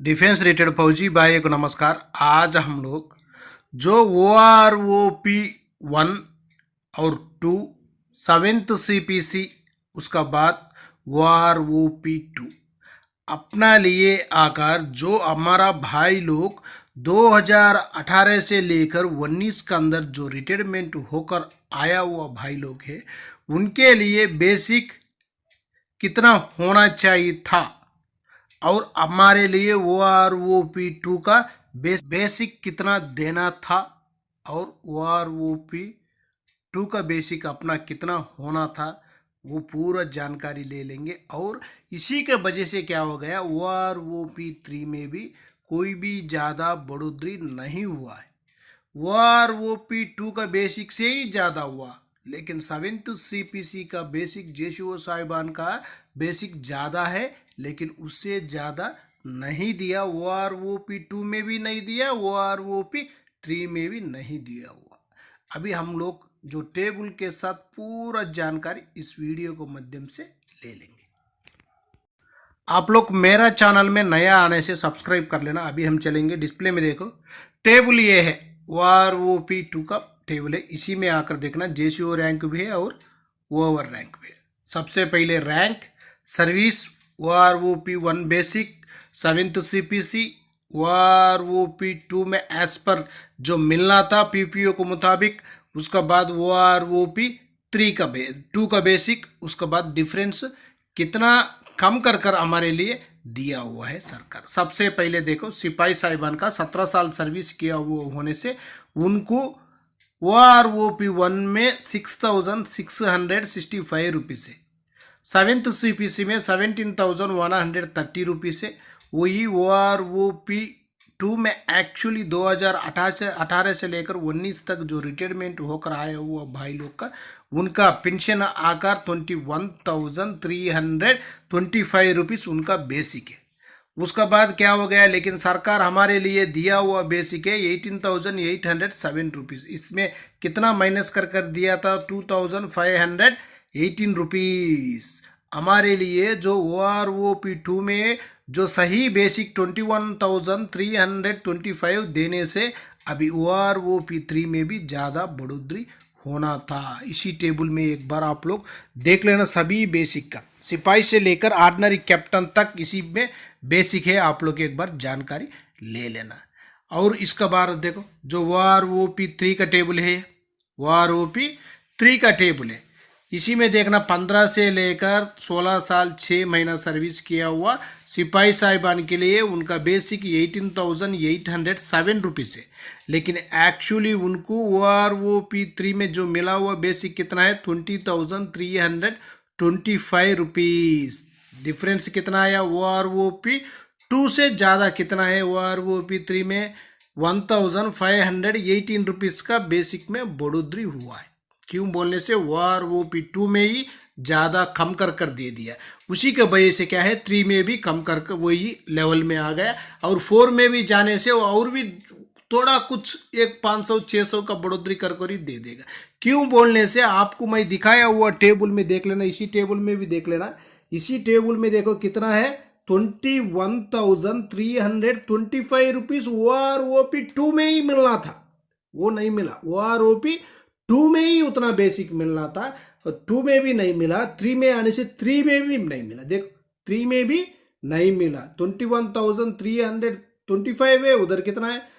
Defence related फौजी भाई को नमस्कार। आज हम लोग जो OROP 1 और 2 7th CPC उसका बाद OROP 2 अपना लिए आकर जो हमारा भाई लोग 2018 से लेकर 19 के अंदर जो रिटायरमेंट होकर आया हुआ भाई लोग है उनके लिए बेसिक कितना होना चाहिए था और हमारे लिए OROP 2 का बेसिक कितना देना था और OROP 2 का बेसिक अपना कितना होना था वो पूरा जानकारी ले लेंगे। और इसी के वजह से क्या हो गया, OROP 3 में भी कोई भी ज़्यादा बढ़ोतरी नहीं हुआ है। OROP 2 का बेसिक से ही ज़्यादा हुआ, लेकिन 7th CPC का बेसिक JCO साहिबान का बेसिक ज़्यादा है लेकिन उससे ज़्यादा नहीं दिया। OROP 2 में भी नहीं दिया, OROP 3 में भी नहीं दिया हुआ। अभी हम लोग जो टेबल के साथ पूरा जानकारी इस वीडियो को माध्यम से ले लेंगे। आप लोग मेरा चैनल में नया आने से सब्सक्राइब कर लेना। अभी हम चलेंगे, डिस्प्ले में देखो टेबल ये है, OROP 2 का टेबल है। इसी में आकर देखना JCO रैंक भी है और ओवर रैंक भी है। सबसे पहले rank service OROP 1 basic 7th CPC OROP 2 में एज पर जो मिलना था PPO के मुताबिक, उसका बाद OROP 2 का बेसिक, उसके बाद डिफरेंस कितना कम कर कर हमारे लिए दिया हुआ है सरकार। सबसे पहले देखो सिपाही साहिबान का 17 साल सर्विस किया हुआ होने से उनको OROP 1 में 6,665 रुपीज़ है। 7th CPC में 17,130 रुपीज़ है। वही OROP 2 में एक्चुअली 2018 से लेकर 19 तक जो रिटायरमेंट होकर आया हुआ भाई लोग का उनका पेंशन आकर 21,325 रुपीज़ उनका बेसिक है। उसका बाद क्या हो गया, लेकिन सरकार हमारे लिए दिया हुआ बेसिक है 18,807 रुपीज़। इसमें कितना माइनस कर कर दिया था, 2,518 रुपीज़। हमारे लिए जो OROP 2 में जो सही बेसिक 21,325 देने से अभी OROP 3 में भी ज़्यादा बढ़ोतरी होना था। इसी टेबल में एक बार आप लोग देख लेना सभी बेसिक का, सिपाही से लेकर ऑर्डिनरी कैप्टन तक इसी में बेसिक है। आप लोग एक बार जानकारी ले लेना। और इसका बाद देखो जो OROP 3 का टेबल है, OROP 3 का टेबल है। इसी में देखना 15 से लेकर 16 साल 6 महीना सर्विस किया हुआ सिपाही साहिबान के लिए उनका बेसिक 18,807 रुपीज़ है। लेकिन एक्चुअली उनको OROP 3 में जो मिला हुआ बेसिक कितना है, 20,325 रुपीज़। डिफरेंस कितना आया, OROP 2 से ज़्यादा कितना है, OROP 3 में 1,518 रुपीज़ का बेसिक में बढ़ोतरी हुआ है। क्यों बोलने से OROP 2 में ही ज़्यादा कम कर कर दे दिया, उसी के वजह से क्या है 3 में भी कम कर कर वही लेवल में आ गया। और 4 में भी जाने से और भी थोड़ा कुछ 500-600 का बढ़ोतरी कर कर ही दे देगा। क्यों बोलने से आपको मैं दिखाया हुआ टेबल में देख लेना, इसी टेबल में भी देख लेना। इसी टेबल में देखो कितना है, 21,325 रुपीज़ OROP 2 में ही मिलना था, वो नहीं मिला। OROP 2 में ही उतना बेसिक मिलना था और 2 में भी नहीं मिला। 3 में आने से 3 में भी नहीं मिला। देखो 3 में भी नहीं मिला। 21,325 है, उधर कितना है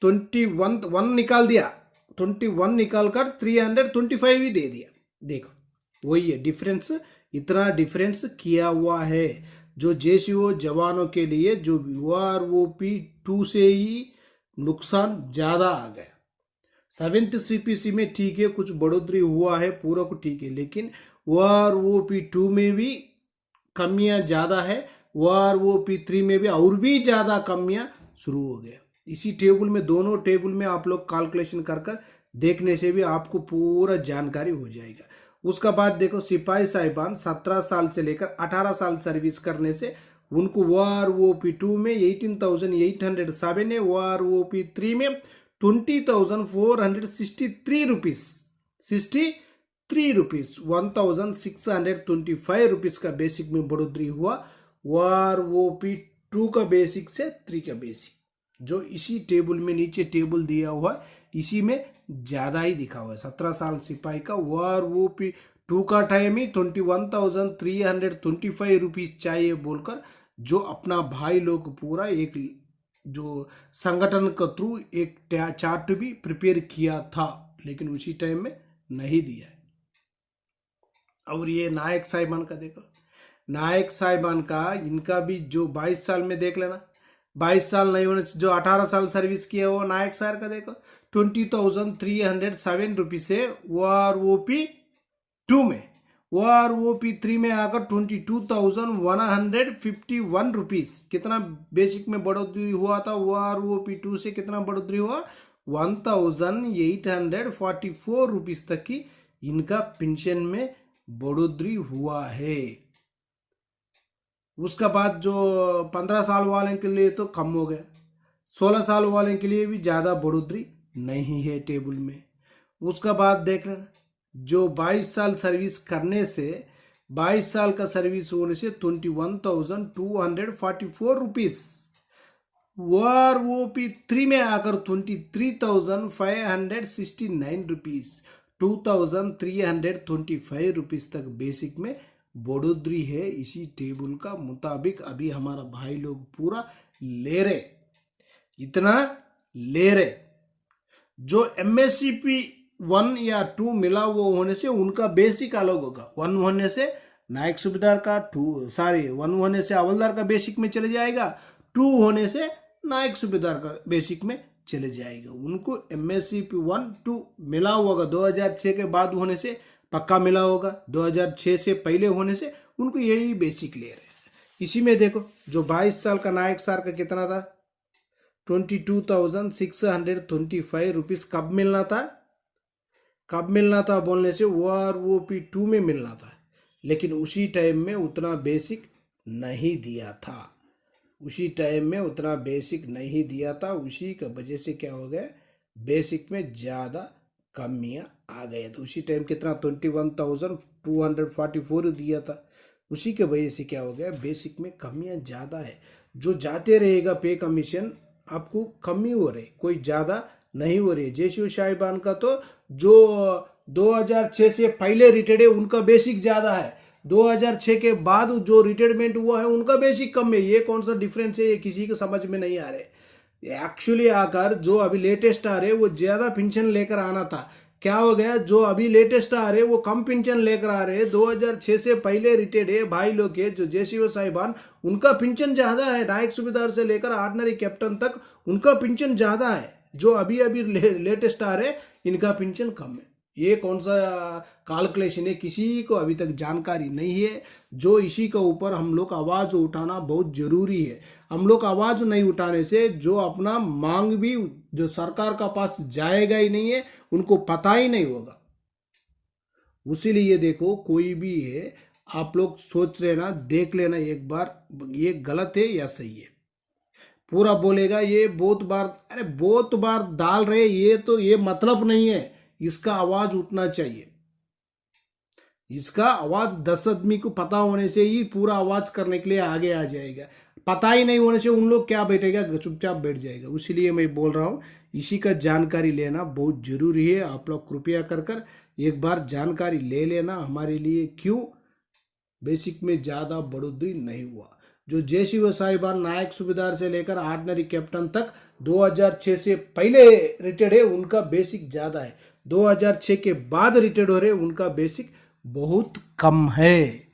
21 निकाल दिया, 21 निकाल कर 325 ही दे दिया। देखो वही है डिफरेंस, इतना डिफरेंस किया हुआ है। जो JCO जवानों के लिए जो OROP 2 से ही नुकसान ज़्यादा आ गया। 7th CPC में ठीक है कुछ बढ़ोतरी हुआ है, पूरा को ठीक है, लेकिन OROP 2 में भी कमियां ज़्यादा है। OROP 3 में भी और भी ज़्यादा कमियां शुरू हो गए। इसी टेबल में, दोनों टेबल में आप लोग कैलकुलेशन कर कर देखने से भी आपको पूरा जानकारी हो जाएगा। उसका बाद देखो सिपाही साहिबान 17 साल से लेकर 18 साल सर्विस करने से उनको OROP 2 में 18,807 है, OROP 3 में 20,463 रुपीज़, 63 रुपीज़, 1,625 रुपीज़ का बेसिक में बढ़ोतरी हुआ। OROP 2 का बेसिक से 3 का बेसिक, जो इसी टेबल में नीचे टेबल दिया हुआ है इसी में ज्यादा ही दिखा हुआ है। 17 साल सिपाही का OROP 2 का टाइम ही 21,325 रुपीज चाहिए बोलकर जो अपना भाई लोग पूरा एक जो संगठन के थ्रू एक चार्ट भी प्रिपेयर किया था, लेकिन उसी टाइम में नहीं दिया है। और ये नायक साहिबान का देखो, नायक साहिबान का इनका भी जो 22 साल में देख लेना, 22 साल नहीं होने से जो 18 साल सर्विस किया वो नायक साहब का देखो 20,307 रुपीज से OROP 2 में, OROP 3 में आकर 22,151 रुपीज। कितना बेसिक में बढ़ोतरी हुआ था, OROP 2 से कितना बढ़ोतरी हुआ, 1,844 रुपीज तक की इनका पेंशन में बढ़ोतरी हुआ है। उसका बाद जो 15 साल वाले के लिए तो कम हो गया, 16 साल वाले के लिए भी ज़्यादा बढ़ोतरी नहीं है टेबल में। उसका बाद देख लेना जो 22 साल सर्विस करने से 22 साल का सर्विस होने से 21,244 रुपीज, OROP 3 में आकर 23,569 रुपीज, 2,325 रुपीज तक बेसिक में बढ़ोतरी है। इसी टेबल का मुताबिक अभी हमारा भाई लोग पूरा ले रहे, इतना ले रहे। जो MSCP 1 या 2 मिला वो होने से उनका बेसिक अलग होगा। 1 होने से नायक सूबेदार का 1 होने से हवलदार का बेसिक में चले जाएगा, 2 होने से नायक सूबेदार का बेसिक में चले जाएगा। उनको MSCP 1 2 मिला होगा, 2006 के बाद होने से पक्का मिला होगा, 2006 से पहले होने से उनको यही बेसिक ले रहे हैं। इसी में देखो जो 22 साल का नायक सार का कितना था, 22,625 रुपीज। कब मिलना था, कब मिलना था बोलने से OROP 2 में मिलना था, लेकिन उसी टाइम में उतना बेसिक नहीं दिया था, उसी टाइम में उतना बेसिक नहीं दिया था। उसी का वजह से क्या हो गया, बेसिक में ज़्यादा कमियां आ गए। तो उसी टाइम कितना 21,244 दिया था, उसी के वजह से क्या हो गया, बेसिक में कमियां ज़्यादा है। जो जाते रहेगा पे कमीशन आपको कमी हो रही, कोई ज़्यादा नहीं हो रही। जेसीओ साहिबान का तो जो 2006 से पहले रिटायर्ड है उनका बेसिक ज़्यादा है, 2006 के बाद जो रिटायरमेंट हुआ है उनका बेसिक कम है। ये कौन सा डिफरेंस है, ये किसी को समझ में नहीं आ रहे। एक्चुअली आकर जो अभी लेटेस्ट आ रहे वो ज़्यादा पेंशन लेकर आना था, क्या हो गया, जो अभी लेटेस्ट आ रहे वो कम पेंशन लेकर आ रहे। 2006 से पहले रिटायर्ड है भाई लोग के जो जेसीओ साहिबान, उनका पेंशन ज़्यादा है, नायक सूबेदार से लेकर ऑर्डिनरी कैप्टन तक उनका पेंशन ज़्यादा है। जो अभी अभी लेटेस्ट आ रहे इनका पेंशन कम है। ये कौन सा कैलकुलेशन है, किसी को अभी तक जानकारी नहीं है। जो इसी के ऊपर हम लोग आवाज़ उठाना बहुत ज़रूरी है। हम लोग आवाज़ नहीं उठाने से जो अपना मांग भी जो सरकार का पास जाएगा ही नहीं है, उनको पता ही नहीं होगा। उसीलिए देखो कोई भी है, आप लोग सोच रहे ना, देख लेना एक बार ये गलत है या सही है। पूरा बोलेगा ये बहुत बार, अरे बहुत बार डाल रहे, ये तो ये मतलब नहीं है। इसका आवाज उठना चाहिए, इसका आवाज 10 आदमी को पता होने से ही पूरा आवाज करने के लिए आगे आ जाएगा। पता ही नहीं होने से उन लोग क्या बैठेगा, चुपचाप बैठ जाएगा। इसीलिए मैं बोल रहा हूँ इसी का जानकारी लेना बहुत जरूरी है। आप लोग कृपया कर एक बार जानकारी ले लेना हमारे लिए, क्यों बेसिक में ज़्यादा बढ़ोतरी नहीं हुआ। जो जेसीओ साहिबान नायक सूबेदार से लेकर ऑर्डिनरी कैप्टन तक 2006 से पहले रिटायर्ड है उनका बेसिक ज़्यादा है, 2006 के बाद रिटायर्ड हो रहे उनका बेसिक बहुत कम है।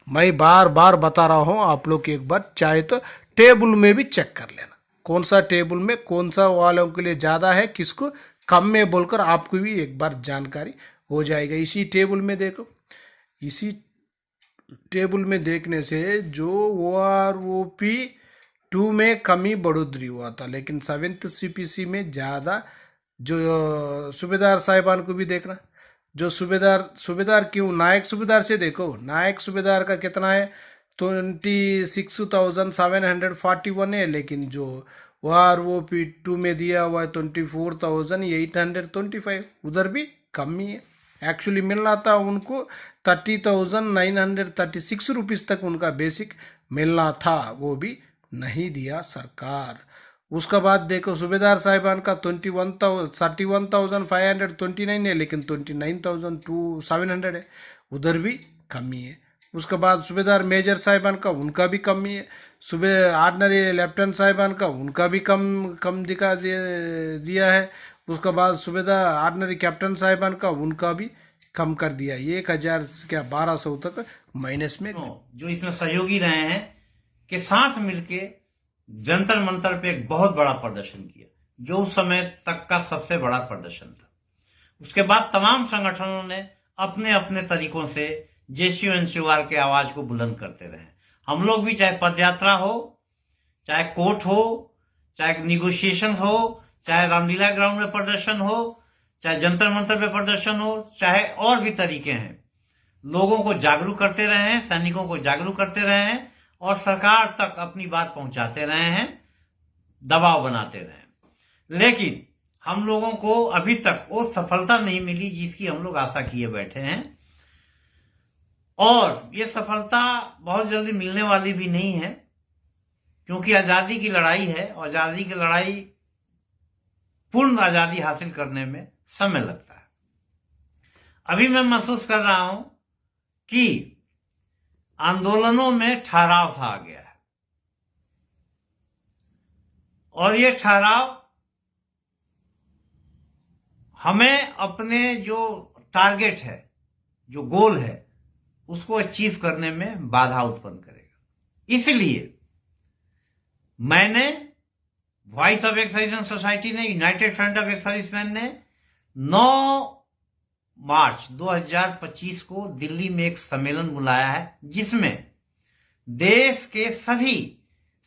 मैं बार बार बता रहा हूँ, आप लोग एक बार चाहे तो टेबल में भी चेक कर लेना, कौन सा टेबल में कौन सा वालों के लिए ज़्यादा है, किसको कम में बोलकर आपको भी एक बार जानकारी हो जाएगा। इसी टेबल में देखो, इसी टेबल में देखने से जो OROP 2 में कमी बढ़ोतरी हुआ था, लेकिन 7th CPC में ज़्यादा। जो सूबेदार साहिबान को भी देखना, जो सूबेदार क्यों नायक सूबेदार से देखो, नायक सूबेदार का कितना है 26,741 है, लेकिन जो OROP 2 में दिया हुआ है 24,825, उधर भी कमी है। एक्चुअली मिलना था उनको 30,936 रुपीज़ तक उनका बेसिक मिलना था, वो भी नहीं दिया सरकार। उसके बाद देखो सूबेदार साहिबान का 31,529 है, लेकिन 29,700 है, उधर भी कमी है। उसके बाद सूबेदार मेजर साहिबान का उनका भी कमी है। सुबह ऑर्डनरी लेफ्टिनेंट साहिबान का उनका भी कम कम दिया है। उसके बाद सूबेदार ऑर्डनरी कैप्टन साहिबान का उनका भी कम कर दिया, 1,000 क्या 1,200 तक माइनस में। जो इसमें सहयोगी रहे हैं के साथ मिलके जंतर मंतर पे एक बहुत बड़ा प्रदर्शन किया, जो उस समय तक का सबसे बड़ा प्रदर्शन था। उसके बाद तमाम संगठनों ने अपने अपने तरीकों से जेसीयू एनसीयूआर के आवाज को बुलंद करते रहे। हम लोग भी, चाहे पदयात्रा हो, चाहे कोर्ट हो, चाहे निगोशिएशन हो, चाहे रामलीला ग्राउंड में प्रदर्शन हो, चाहे जंतर मंतर पे प्रदर्शन हो, चाहे और भी तरीके हैं, लोगों को जागरूक करते रहे हैं, सैनिकों को जागरूक करते रहे हैं और सरकार तक अपनी बात पहुंचाते रहे हैं, दबाव बनाते रहे हैं। लेकिन हम लोगों को अभी तक वो सफलता नहीं मिली जिसकी हम लोग आशा किए बैठे हैं, और ये सफलता बहुत जल्दी मिलने वाली भी नहीं है, क्योंकि आजादी की लड़ाई है और आजादी की लड़ाई, पूर्ण आजादी हासिल करने में समय लगता है। अभी मैं महसूस कर रहा हूं कि आंदोलनों में ठहराव सा आ गया है, और ये ठहराव हमें अपने जो टारगेट है, जो गोल है, उसको अचीव करने में बाधा उत्पन्न करेगा। इसलिए मैंने, voice of ex serviceman society ने, united front of ex serviceman ने 9 मार्च 2025 को दिल्ली में एक सम्मेलन बुलाया है, जिसमें देश के सभी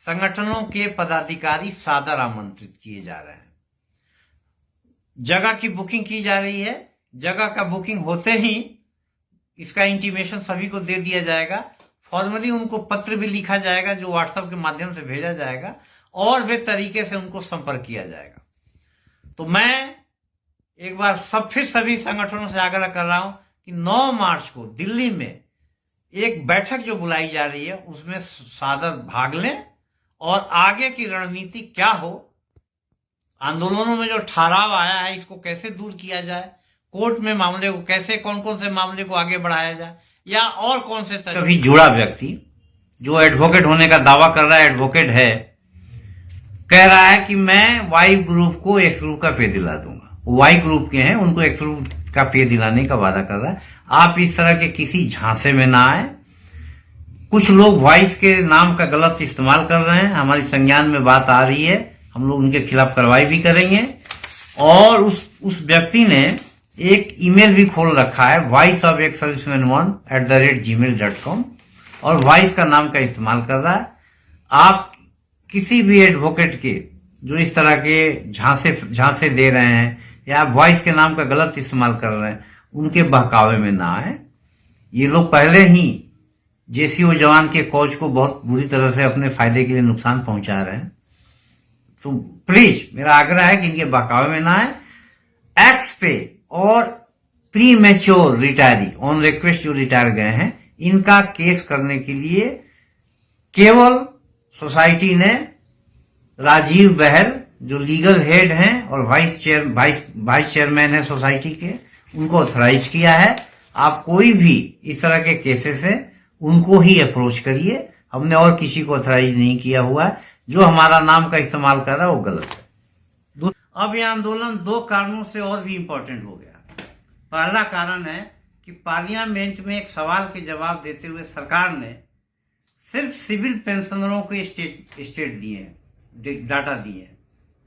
संगठनों के पदाधिकारी सादर आमंत्रित किए जा रहे हैं। जगह की बुकिंग की जा रही है। जगह का बुकिंग होते ही इसका इंटीमेशन सभी को दे दिया जाएगा। फॉर्मली उनको पत्र भी लिखा जाएगा, जो व्हाट्सएप के माध्यम से भेजा जाएगा, और वे तरीके से उनको संपर्क किया जाएगा। तो मैं एक बार फिर सभी संगठनों से आग्रह कर रहा हूं कि 9 मार्च को दिल्ली में एक बैठक जो बुलाई जा रही है, उसमें सादर भाग लें, और आगे की रणनीति क्या हो, आंदोलनों में जो ठहराव आया है, इसको कैसे दूर किया जाए, कोर्ट में मामले को कैसे, कौन कौन से मामले को आगे बढ़ाया जाए, या और कौन से कभी जुड़ा व्यक्ति जो एडवोकेट होने का दावा कर रहा है, एडवोकेट है, कह रहा है कि मैं वाई ग्रुप को एक्स ग्रुप का पे दिला दूंगा, वाई ग्रुप के हैं, उनको एक्स ग्रुप का पे दिलाने का वादा कर रहा है। आप इस तरह के किसी झांसे में ना आए। कुछ लोग वॉइस के नाम का गलत इस्तेमाल कर रहे हैं, हमारी संज्ञान में बात आ रही है, हम लोग उनके खिलाफ कार्रवाई भी करेंगे। और उस व्यक्ति ने एक ईमेल भी खोल रखा है, voiceofexserviceman1@gmail.com, और वॉइस का नाम का इस्तेमाल कर रहा है। आप किसी भी एडवोकेट के जो इस तरह के झांसे दे रहे हैं, या वॉइस के नाम का गलत इस्तेमाल कर रहे हैं, उनके बहकावे में ना आए। ये लोग पहले ही जेसीओ जवान के कौज को बहुत बुरी तरह से अपने फायदे के लिए नुकसान पहुंचा रहे हैं। तो प्लीज मेरा आग्रह है कि इनके बहकावे में ना आए। एक्स पे और pre mature retiree on request जो रिटायर गए हैं, इनका केस करने के लिए केवल सोसाइटी ने राजीव बहल, जो लीगल हेड हैं और वाइस चेयरमैन है सोसाइटी के, उनको ऑथराइज किया है। आप कोई भी इस तरह के केसेस है, उनको ही अप्रोच करिए। हमने और किसी को ऑथराइज नहीं किया हुआ है। जो हमारा नाम का इस्तेमाल कर रहा है वो गलत है। अब यह आंदोलन 2 कारणों से और भी इंपॉर्टेंट हो गया। पहला कारण है कि पार्लियामेंट में एक सवाल के जवाब देते हुए सरकार ने सिर्फ सिविल पेंशनरों को स्टेट दिए हैं, डाटा दिए हैं,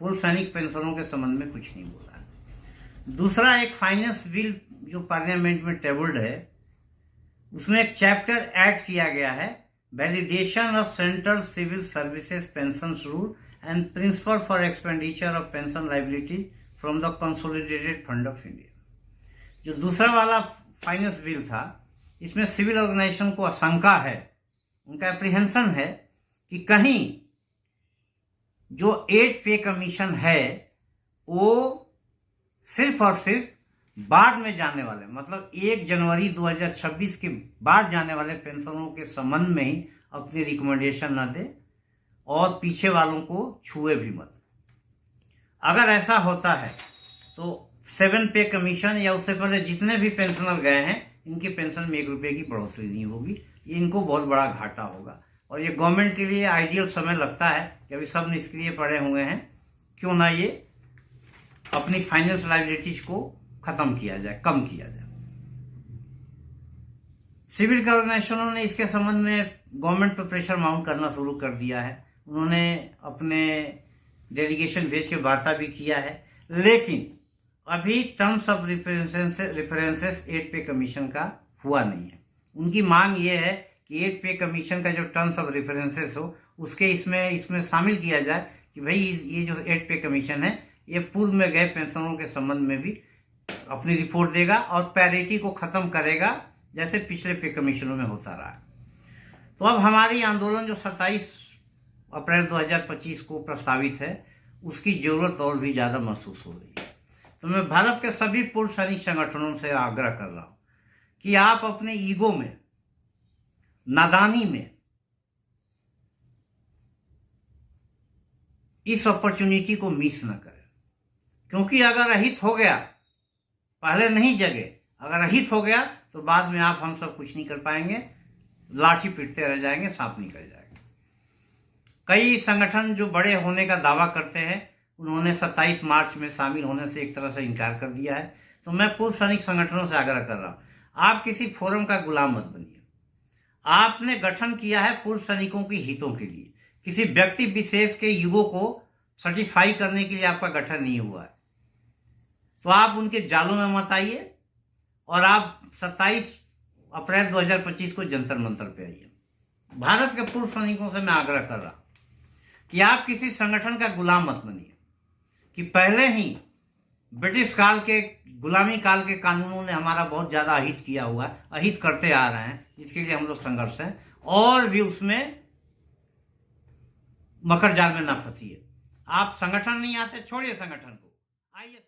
पूर्व सैनिक पेंशनरों के संबंध में कुछ नहीं बोला। दूसरा, एक फाइनेंस बिल जो पार्लियामेंट में टेबल्ड है, उसमें एक चैप्टर ऐड किया गया है, validation of central civil services pension rule and principle for expenditure of pension liability from the consolidated fund of India. जो दूसरा वाला फाइनेंस बिल था, इसमें सिविल ऑर्गेनाइजेशन को आशंका है, उनका एप्रीहेंशन है कि कहीं जो एड पे कमीशन है वो सिर्फ और सिर्फ बाद में जाने वाले, मतलब 1 जनवरी 2026 के बाद जाने वाले पेंशनरों के संबंध में ही अपनी रिकमेंडेशन न दे, और पीछे वालों को छुए भी मत। अगर ऐसा होता है तो 7 पे कमीशन या उससे पहले जितने भी पेंशनर गए हैं, इनकी पेंशन में 1 रुपये की बढ़ोतरी नहीं होगी। ये इनको बहुत बड़ा घाटा होगा। और ये गवर्नमेंट के लिए आइडियल समय लगता है कि अभी सब निष्क्रिय पड़े हुए हैं, क्यों ना ये अपनी फाइनेंस लाइबिलिटीज को खत्म किया जाए, कम किया जाए। सिविल ऑर्गेनाइजेशनों ने इसके संबंध में गवर्नमेंट पर प्रेशर माउंट करना शुरू कर दिया है। उन्होंने अपने डेलीगेशन भेज के वार्ता भी किया है, लेकिन अभी टर्म्स ऑफ रेफरेंसेस 8 पे कमीशन का हुआ नहीं है। उनकी मांग ये है कि 8 पे कमीशन का जो टर्म्स ऑफ रेफरेंसेस हो उसके इसमें शामिल किया जाए कि भाई ये जो 8 पे कमीशन है ये पूर्व में गए पेंशनरों के संबंध में भी अपनी रिपोर्ट देगा और पैरिटी को खत्म करेगा, जैसे पिछले पे कमीशनों में होता रहा। तो अब हमारी आंदोलन जो 27 अप्रैल 2025 को प्रस्तावित है, उसकी जरूरत और भी ज्यादा महसूस हो रही है। तो मैं भारत के सभी पूर्व सैनिक संगठनों से आग्रह कर रहा हूं कि आप अपने ईगो में, नादानी में इस अपॉर्चुनिटी को मिस न करें, क्योंकि अगर अहित हो गया, पहले नहीं जगे, अगर अहित हो गया तो बाद में आप हम सब कुछ नहीं कर पाएंगे, लाठी पीटते रह जाएंगे, सांप निकल जाएगा। कई संगठन जो बड़े होने का दावा करते हैं, उन्होंने 27 मार्च में शामिल होने से एक तरह से इनकार कर दिया है। तो मैं पूर्व सैनिक संगठनों से आग्रह कर रहा हूं, आप किसी फोरम का गुलाम मत बनिए। आपने गठन किया है पूर्व सैनिकों के हितों के लिए, किसी व्यक्ति विशेष के युगों को सेटिस्फाई करने के लिए आपका गठन नहीं हुआ है। तो आप उनके जालों में मत आइए और आप 27 अप्रैल 2025 को जंतर मंतर पे आइए। भारत के पूर्व सैनिकों से मैं आग्रह कर रहा हूं कि आप किसी संगठन का गुलाम मत बनिए, कि पहले ही ब्रिटिश काल के गुलामी काल के कानूनों ने हमारा बहुत ज्यादा अहित किया हुआ है, अहित करते आ रहे हैं, जिसके लिए हम लोग संघर्ष हैं, और भी उसमें मकर जाल में ना फंसिए। आप संगठन नहीं आते, छोड़िए संगठन को, आइए।